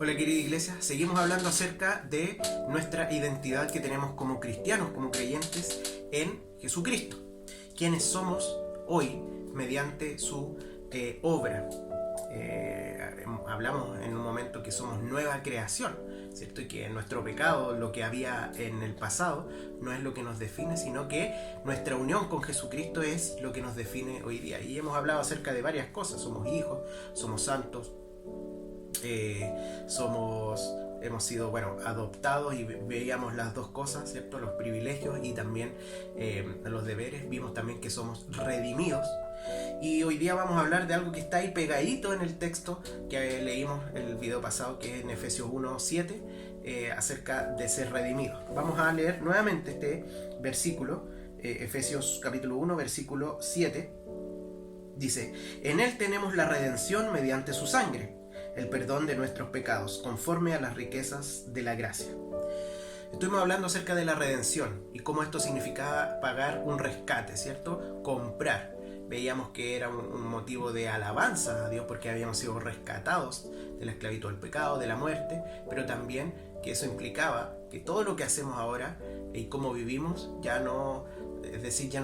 Hola querida iglesia, seguimos hablando acerca de nuestra identidad que tenemos como cristianos, como creyentes en Jesucristo. ¿Quiénes somos hoy mediante su obra? Hablamos en un momento que somos nueva creación, ¿cierto? Y que nuestro pecado, lo que había en el pasado, no es lo que nos define, sino que nuestra unión con Jesucristo es lo que nos define hoy día. Y hemos hablado acerca de varias cosas: somos hijos, somos santos, hemos sido adoptados, y veíamos las dos cosas, ¿cierto? Los privilegios y también los deberes. Vimos también que somos redimidos. Y hoy día vamos a hablar de algo que está ahí pegadito en el texto que leímos el video pasado, que es en Efesios 1:7, acerca de ser redimidos. Vamos a leer nuevamente este versículo, Efesios capítulo 1, versículo 7. Dice: en él tenemos la redención mediante su sangre, el perdón de nuestros pecados, conforme a las riquezas de la gracia. Estuvimos hablando acerca de la redención y cómo esto significaba pagar un rescate, ¿cierto? Comprar. Veíamos que era un motivo de alabanza a Dios porque habíamos sido rescatados de la esclavitud del pecado, de la muerte, pero también que eso implicaba que todo lo que hacemos ahora y cómo vivimos ya no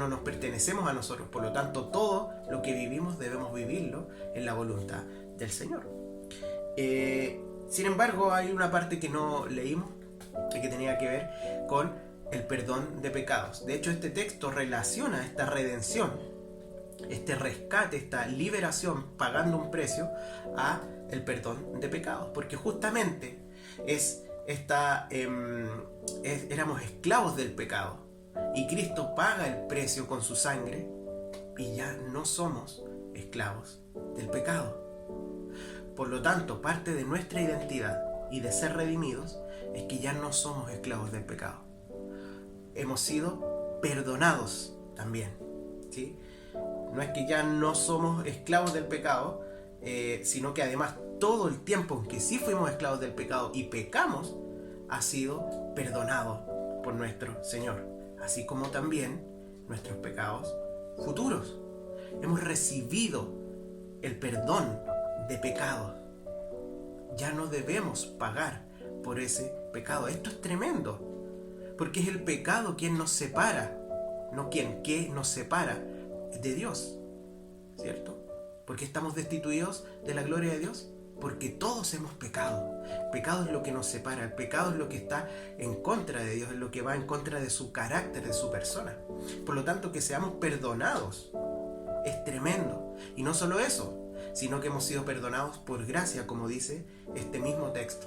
nos pertenecemos a nosotros. Por lo tanto, todo lo que vivimos debemos vivirlo en la voluntad del Señor. Sin embargo, hay una parte que no leímos y que tenía que ver con el perdón de pecados. De hecho, este texto relaciona esta redención, este rescate, esta liberación pagando un precio, a el perdón de pecados, porque justamente éramos esclavos del pecado y Cristo paga el precio con su sangre y ya no somos esclavos del pecado. Por lo tanto, parte de nuestra identidad y de ser redimidos es que ya no somos esclavos del pecado. Hemos sido perdonados también, ¿sí? No es que ya no somos esclavos del pecado, sino que además todo el tiempo en que sí fuimos esclavos del pecado y pecamos, ha sido perdonado por nuestro Señor, así como también nuestros pecados futuros. Hemos recibido el perdón de pecados. Ya no debemos pagar por ese pecado. Esto es tremendo, porque es el pecado quien nos separa, no que nos separa de Dios, ¿cierto? Porque estamos destituidos de la gloria de Dios, porque todos hemos pecado. Pecado es lo que nos separa, el pecado es lo que está en contra de Dios, es lo que va en contra de su carácter, de su persona. Por lo tanto, que seamos perdonados es tremendo. Y no solo eso, sino que hemos sido perdonados por gracia, como dice este mismo texto.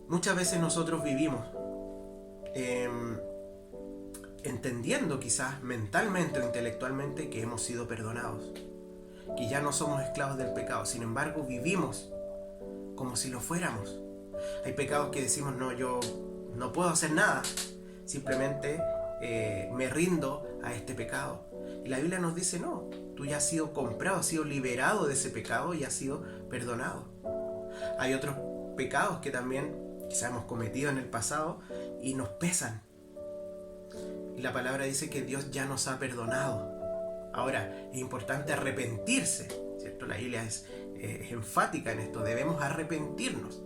Muchas veces nosotros vivimos entendiendo quizás mentalmente o intelectualmente que hemos sido perdonados, que ya no somos esclavos del pecado. Sin embargo, vivimos como si lo fuéramos. Hay pecados que decimos: no, yo no puedo hacer nada, simplemente me rindo a este pecado. Y la Biblia nos dice: no, tú ya has sido comprado, has sido liberado de ese pecado y has sido perdonado. Hay otros pecados que también quizás hemos cometido en el pasado y nos pesan. Y la palabra dice que Dios ya nos ha perdonado. Ahora, es importante arrepentirse, ¿cierto? La Biblia es enfática en esto: debemos arrepentirnos.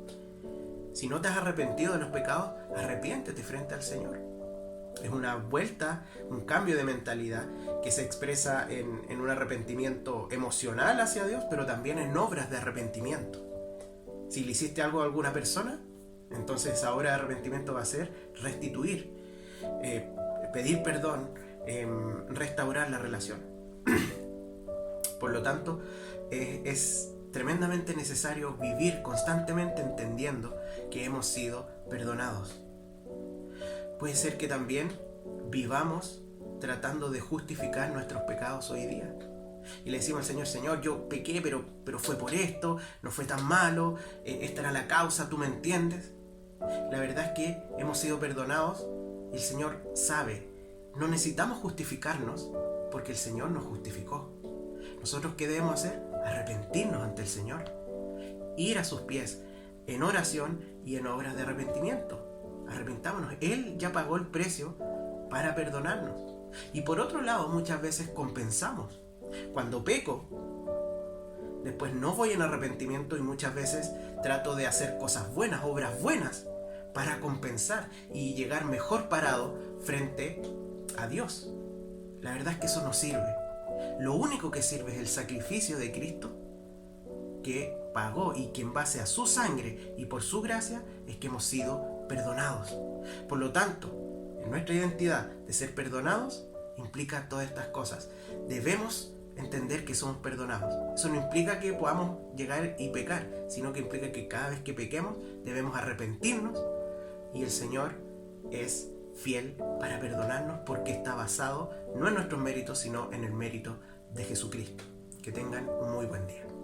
Si no te has arrepentido de los pecados, arrepiéntete frente al Señor. Es una vuelta, un cambio de mentalidad que se expresa en un arrepentimiento emocional hacia Dios, pero también en obras de arrepentimiento. Si le hiciste algo a alguna persona, entonces esa obra de arrepentimiento va a ser restituir, pedir perdón, restaurar la relación. Por lo tanto, es tremendamente necesario vivir constantemente entendiendo que hemos sido perdonados. Puede ser que también vivamos tratando de justificar nuestros pecados hoy día. Y le decimos al Señor: Señor, yo pequé, pero fue por esto, no fue tan malo, esta era la causa, ¿tú me entiendes? La verdad es que hemos sido perdonados y el Señor sabe. No necesitamos justificarnos porque el Señor nos justificó. ¿Nosotros qué debemos hacer? Arrepentirnos ante el Señor, ir a sus pies en oración y en obras de arrepentimiento. Arrepentámonos. Él ya pagó el precio para perdonarnos. Y por otro lado, muchas veces compensamos. Cuando peco, después no voy en arrepentimiento y muchas veces trato de hacer cosas buenas, obras buenas, para compensar y llegar mejor parado frente a Dios. La verdad es que eso no sirve. Lo único que sirve es el sacrificio de Cristo, que pagó y que en base a su sangre y por su gracia es que hemos sido perdonados. Por lo tanto, en nuestra identidad de ser perdonados implica todas estas cosas. Debemos entender que somos perdonados. Eso no implica que podamos llegar y pecar, sino que implica que cada vez que pequemos debemos arrepentirnos y el Señor es fiel para perdonarnos porque está basado no en nuestros méritos, sino en el mérito de Jesucristo. Que tengan un muy buen día.